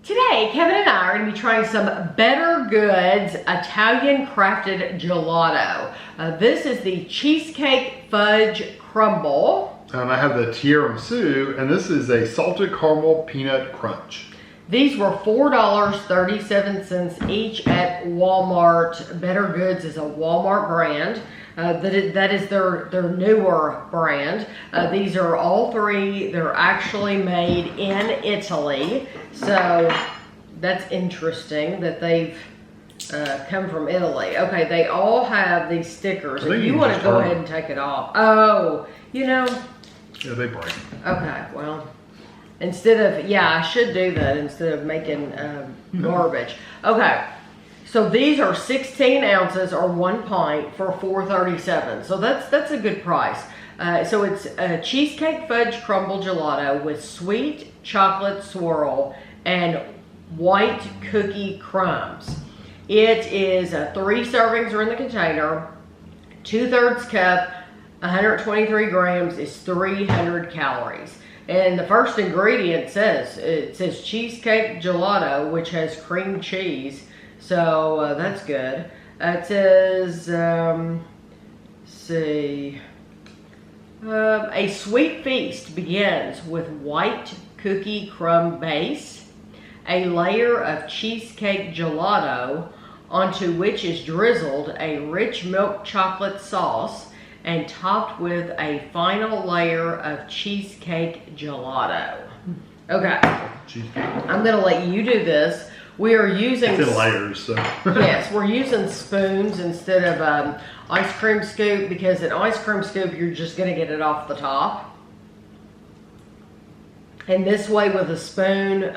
Today, Kevin and I are going to be trying some BetterGoods Italian Crafted Gelato. This is the Cheesecake Fudge Crumble. I have the Tiramisu, and this is a salted caramel peanut crunch. These were $4.37 each at Walmart. BetterGoods is a Walmart brand. That is their newer brand. These are all three. They're actually made in Italy. So that's interesting that they've come from Italy. Okay, they all have these stickers. If you want to go ahead and take it off. Oh, you know. Yeah, they break. Okay, well. Instead of, I should do that instead of making garbage. Okay, so these are 16 ounces or 1 pint for $4.37. So that's a good price. So it's a Cheesecake Fudge Crumble Gelato with sweet chocolate swirl and white cookie crumbs. It is 3 servings are in the container, 2/3 cup, 123 grams is 300 calories. And the first ingredient says cheesecake gelato, which has cream cheese. So that's good. It says, a sweet feast begins with white cookie crumb base, a layer of cheesecake gelato onto which is drizzled a rich milk chocolate sauce, and topped with a final layer of cheesecake gelato. Okay. Cheesecake. I'm gonna let you do this. We are using... It's in layers, so. Yes, we're using spoons instead of ice cream scoop, because an ice cream scoop, you're just gonna get it off the top. And this way with a spoon,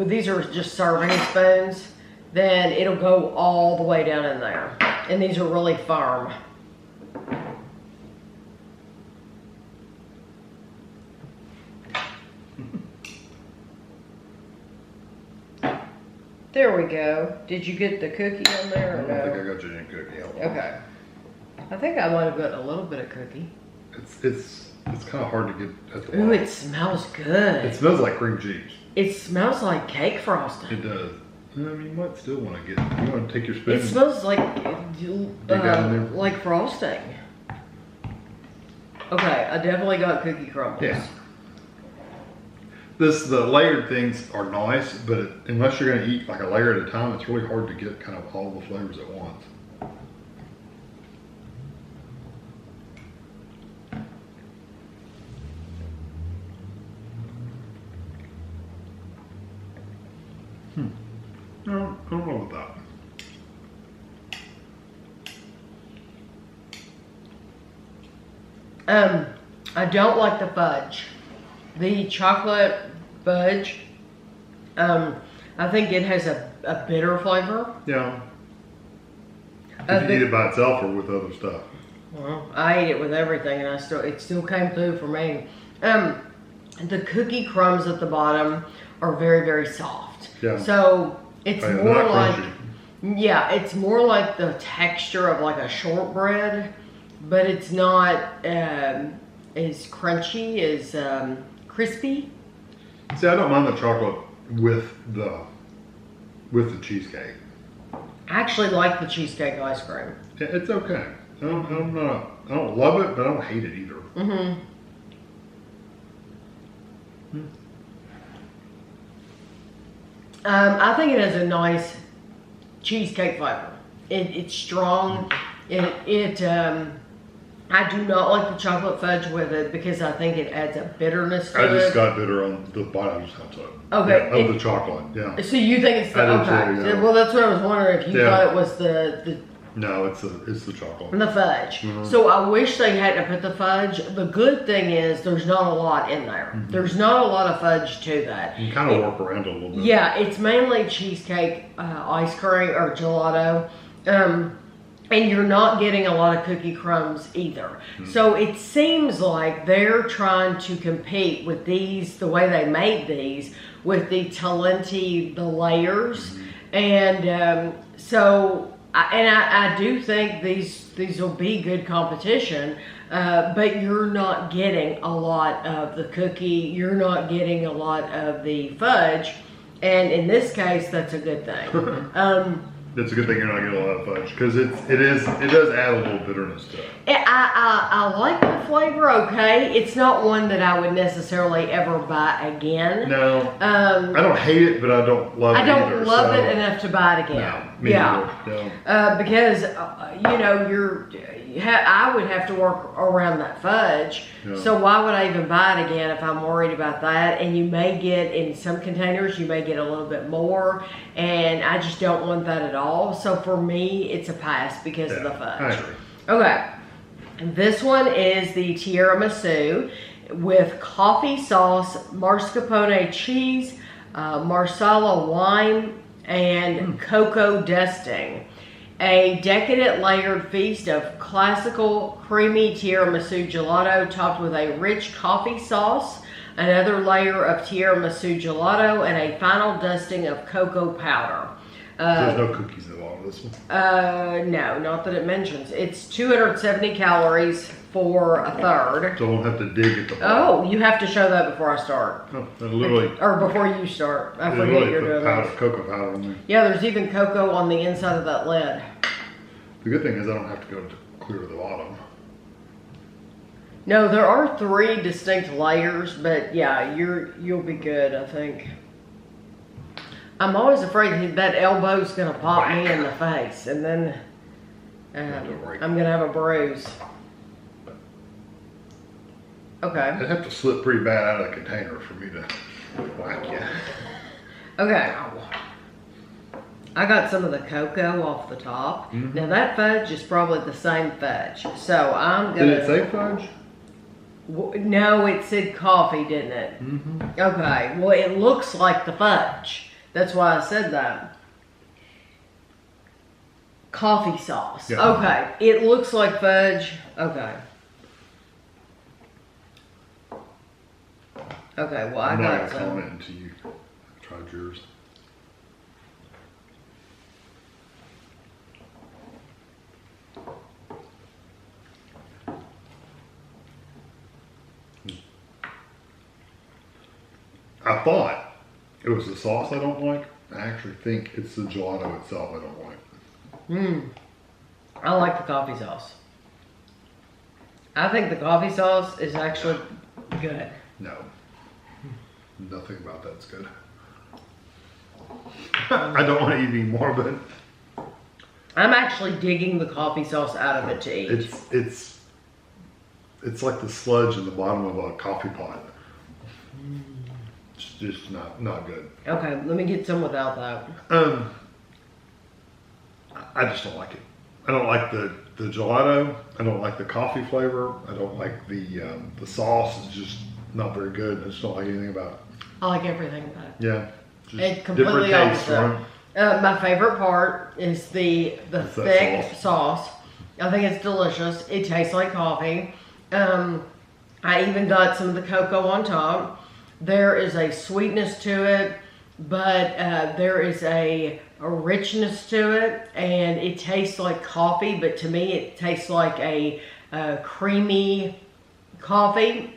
these are just serving spoons, then it'll go all the way down in there. And these are really firm. There we go. Did you get the cookie on there or no? I don't think I got you any cookie. Okay. I think I might have got a little bit of cookie. It's kind of hard to get at the Ooh, bottom. it smells good. It smells like cream cheese. It smells like cake frosting. It does. I mean, you might still want to get. You want to take your spoon. It smells like frosting. Okay, I definitely got cookie crumbles. Yeah. The layered things are nice, but unless you're going to eat like a layer at a time, it's really hard to get kind of all the flavors at once. No, I don't know about that. I don't like the fudge. The chocolate fudge, I think it has a bitter flavor. Yeah. Did you eat it by itself or with other stuff? Well, I ate it with everything, and it still came through for me. The cookie crumbs at the bottom are very, very soft. Yeah. So it's more like, crunchy. It's more like the texture of like a shortbread, but it's not as crunchy as crispy. See, I don't mind the chocolate with the cheesecake. I actually like the cheesecake ice cream. Yeah, it's okay. I don't love it, but I don't hate it either. Mm-hmm. I think it has a nice cheesecake flavor. It's strong. I do not like the chocolate fudge with it because I think it adds a bitterness to it. I just got bitter on the bottom. I just got so. Okay. Yeah, of the chocolate, yeah. So you think it's the, okay. Too, yeah. Well, that's what I was wondering, if you thought it was the No, it's the chocolate. The fudge. Mm-hmm. So I wish they hadn't put the fudge. The good thing is there's not a lot in there. Mm-hmm. There's not a lot of fudge to that. You kind of work around it a little bit. Yeah, it's mainly cheesecake ice cream or gelato. And you're not getting a lot of cookie crumbs either. Mm-hmm. So it seems like they're trying to compete with these, the way they made these, with the Talenti, the layers. Mm-hmm. And I do think these will be good competition, but you're not getting a lot of the cookie, you're not getting a lot of the fudge, And in this case, that's a good thing. It's a good thing you're not getting a lot of fudge because it does add a little bitterness to it. I like the flavor, okay. It's not one that I would necessarily ever buy again. No. I don't hate it, but I don't love it either. I don't love it enough to buy it again. No, me neither. No. Because, you know, I would have to work around that fudge. Yeah. So why would I even buy it again if I'm worried about that? And you may get, in some containers, you may get a little bit more. And I just don't want that at all. So for me, it's a pass because of the fudge. I agree. Okay. This one is the tiramisu with coffee sauce, mascarpone cheese, marsala wine, and cocoa dusting. A decadent layered feast of classical creamy tiramisu gelato topped with a rich coffee sauce, another layer of tiramisu gelato, and a final dusting of cocoa powder. There's no cookies involved in this one? No, not that it mentions. It's 270 calories for a third. So I won't have to dig at the bottom. Oh, you have to show that before I start. Oh, literally. Or before you start. I forget literally you're put doing powder, this. cocoa powder on there. Yeah, there's even cocoa on the inside of that lid. The good thing is I don't have to go to clear the bottom. No, there are 3 distinct layers, but yeah, you'll be good, I think. I'm always afraid that elbow's gonna pop me in the face, and then I'm gonna have a bruise. Okay. I'd have to slip pretty bad out of the container for me to whack you. Okay. I got some of the cocoa off the top. Mm-hmm. Now that fudge is probably the same fudge, so I'm gonna. Did it say fudge? No, it said coffee, didn't it? Mm-hmm. Okay. Well, it looks like the fudge. That's why I said that. Coffee sauce. Yeah. Okay. It looks like fudge. Okay. Okay, well, I'm I not got gonna some. comment until you tried yours. I thought it was the sauce I don't like. I actually think it's the gelato itself I don't like. I like the coffee sauce. I think the coffee sauce is actually good. No. Nothing about that's good. I don't want to eat any more, but I'm actually digging the coffee sauce out of it to eat. it's like the sludge in the bottom of a coffee pot. It's just not good. Okay, let me get some without that. I just don't like it. I don't like the gelato. I don't like the coffee flavor. I don't like the sauce. It's just not very good. I just don't like anything about it. I like everything about it. Yeah. Just It's completely opposite. My favorite part is the thick sauce. I think it's delicious. It tastes like coffee. I even got some of the cocoa on top. There is a sweetness to it, but there is a richness to it, and it tastes like coffee, but to me it tastes like a creamy coffee.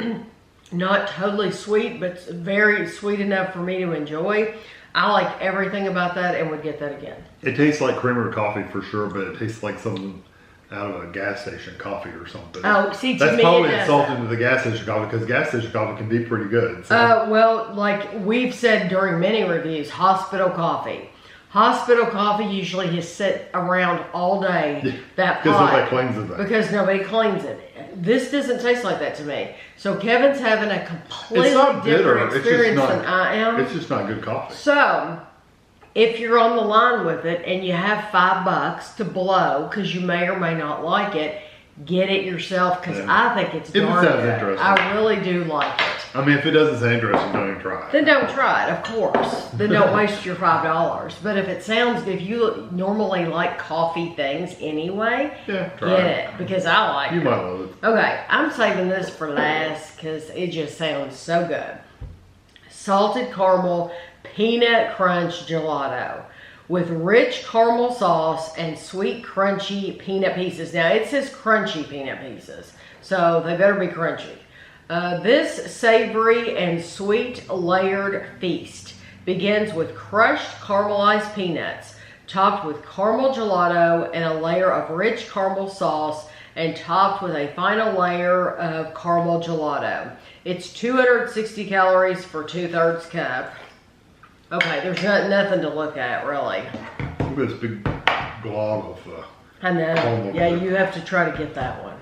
Not totally sweet, but very sweet enough for me to enjoy. I like everything about that and would get that again. It tastes like creamer coffee for sure, but it tastes like something out of a gas station coffee or something. Oh, see, to that's me probably it does insulting that. to the gas station coffee because gas station coffee can be pretty good. So. Well, like we've said during many reviews, hospital coffee. Hospital coffee usually has sit around all day. That because pot, nobody cleans it. Because nobody cleans it. This doesn't taste like that to me. So Kevin's having a completely It's not bitter. different experience than I am. It's just not good coffee. So, if you're on the line with it and you have $5 to blow because you may or may not like it, get it yourself because I think it's darn sounds good. interesting. I really do like it. I mean, if it doesn't sound interesting, don't even try it. Then don't try it, of course. Then don't waste your $5. But if it sounds, if you normally like coffee things anyway, Yeah, try get it. it because I like You it. might love it. Okay, I'm saving this for last because it just sounds so good. Salted caramel peanut crunch gelato with rich caramel sauce and sweet crunchy peanut pieces. Now it says crunchy peanut pieces, so they better be crunchy. This savory and sweet layered feast begins with crushed caramelized peanuts, topped with caramel gelato and a layer of rich caramel sauce, and topped with a final layer of caramel gelato. It's 260 calories for 2/3 cup. Okay, there's nothing to look at, really. Look at this big glob of I know. caramel. Yeah, you have to try to get that one.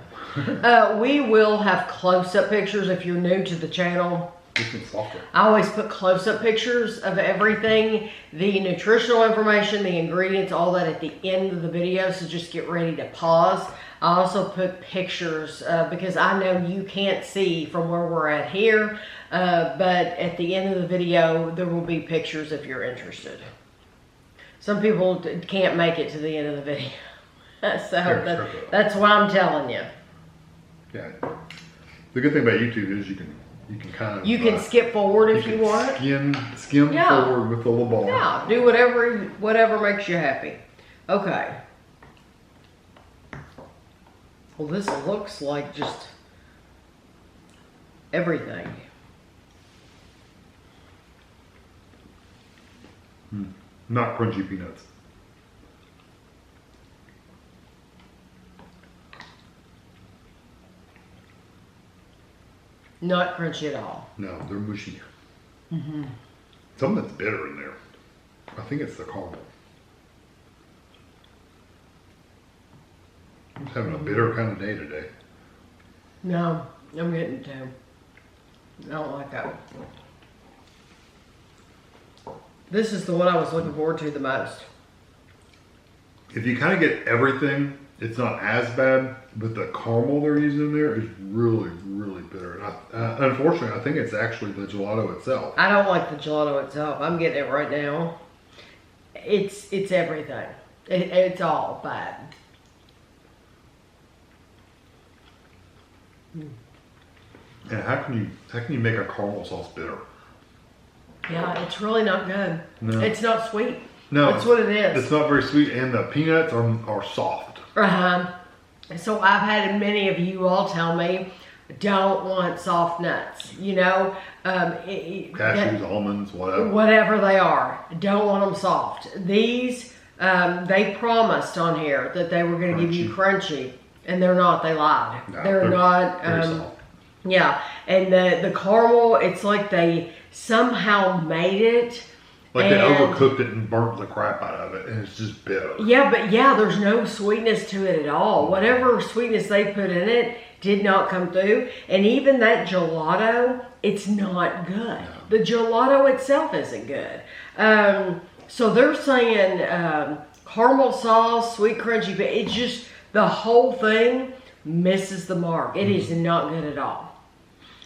We will have close-up pictures if you're new to the channel. This one's softer. I always put close-up pictures of everything, the nutritional information, the ingredients, all that at the end of the video, so just get ready to pause. I also put pictures because I know you can't see from where we're at here, but at the end of the video, there will be pictures if you're interested. Some people can't make it to the end of the video, so that's why I'm telling you. Yeah. The good thing about YouTube is you can kind of... You can skip forward if you want. Skim forward with the little ball. Yeah, do whatever makes you happy. Okay. Well, this looks like just everything. Not crunchy peanuts. Not crunchy at all. No, they're mushy. Something that's bitter in there. I think it's the caramel. I'm just having a bitter kind of day today. No, I'm getting two. I don't like that one. This is the one I was looking forward to the most. If you kind of get everything, it's not as bad, but the caramel they're using in there is really, really bitter. And unfortunately, I think it's actually the gelato itself. I don't like the gelato itself. I'm getting it right now. It's everything. It's all bad. And how can you make a caramel sauce bitter? Yeah, it's really not good. No. It's not sweet. No, That's what it is. It's not very sweet, and the peanuts are soft. So I've had many of you all tell me, don't want soft nuts. You know, Cashews, almonds, whatever. Whatever they are, don't want them soft. These, they promised on here that they were going to give you crunchy, and they're not. They lied. No, they're not. Very soft. Yeah, and the caramel, it's like they somehow made it. Like they overcooked it and burnt the crap out of it, and it's just bitter. Yeah, but yeah, there's no sweetness to it at all. Whatever sweetness they put in it did not come through. And even that gelato, it's not good. No. The gelato itself isn't good. So they're saying caramel sauce, sweet crunchy, but it's just, the whole thing misses the mark. It is not good at all.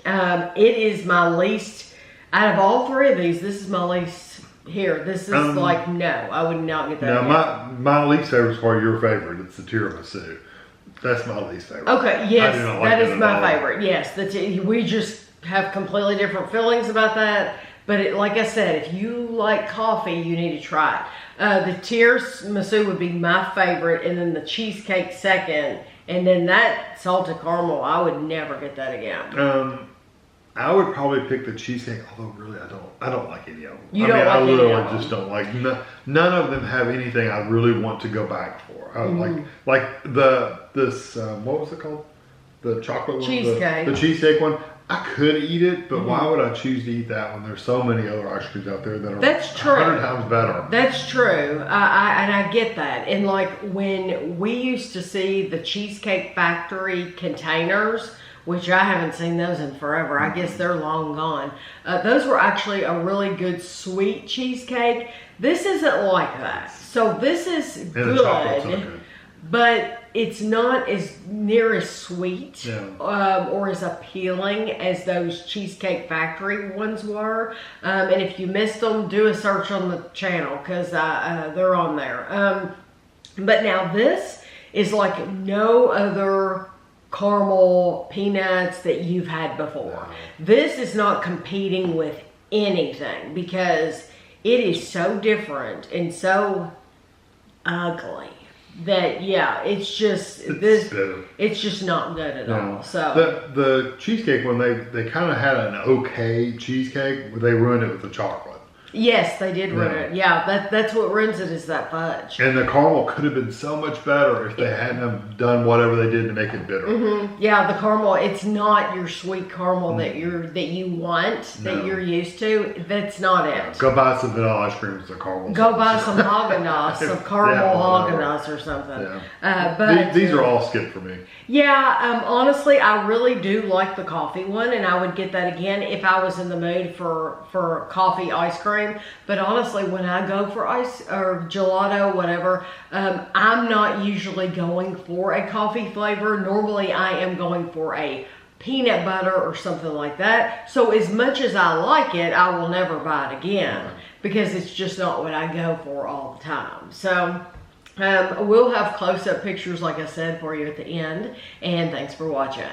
It is my least, out of all three of these, this is my least. Here, this is like, no, I would not get that. Now, my least favorite is probably your favorite. It's the tiramisu. That's my least favorite. Okay, yes, that is my all. favorite. Yes, we just have completely different feelings about that. But like I said, if you like coffee, you need to try it. The tiramisu would be my favorite, and then the cheesecake second, and then that salted caramel, I would never get that again. I would probably pick the cheesecake, although really I don't like any of them. I really just don't like. None of them have anything I really want to go back for. Like this what was it called? The chocolate one, cheesecake. The cheesecake one. I could eat it, but why would I choose to eat that when there's so many other ice creams out there that are 100 times better? That's true. And I get that. And like when we used to see the Cheesecake Factory containers, which I haven't seen those in forever. I guess they're long gone. Those were actually a really good sweet cheesecake. This isn't like that. So this is good, but it's not as near as sweet or as appealing as those Cheesecake Factory ones were. And if you missed them, do a search on the channel because they're on there. But now this is like no other caramel peanuts that you've had before. This is not competing with anything because it is so different and so ugly that it's just it's just not good at all. So the cheesecake one, they kind of had an okay cheesecake, but they ruined it with the chocolate. Yes, they did ruin it. Yeah, that's what ruins it is that fudge. And the caramel could have been so much better if they hadn't have done whatever they did to make it bitter. Yeah, the caramel, it's not your sweet caramel that you want, that you're used to. That's not it. Go buy some vanilla ice cream with the caramel. Go buy some Haagen-Dazs, some caramel Haagen-Dazs or something. Yeah. But these are all skip for me. Yeah, honestly, I really do like the coffee one, and I would get that again if I was in the mood for coffee ice cream. But honestly, when I go for ice or gelato, whatever, I'm not usually going for a coffee flavor. Normally, I am going for a peanut butter or something like that. So as much as I like it, I will never buy it again because it's just not what I go for all the time. So we'll have close-up pictures, like I said, for you at the end. And thanks for watching.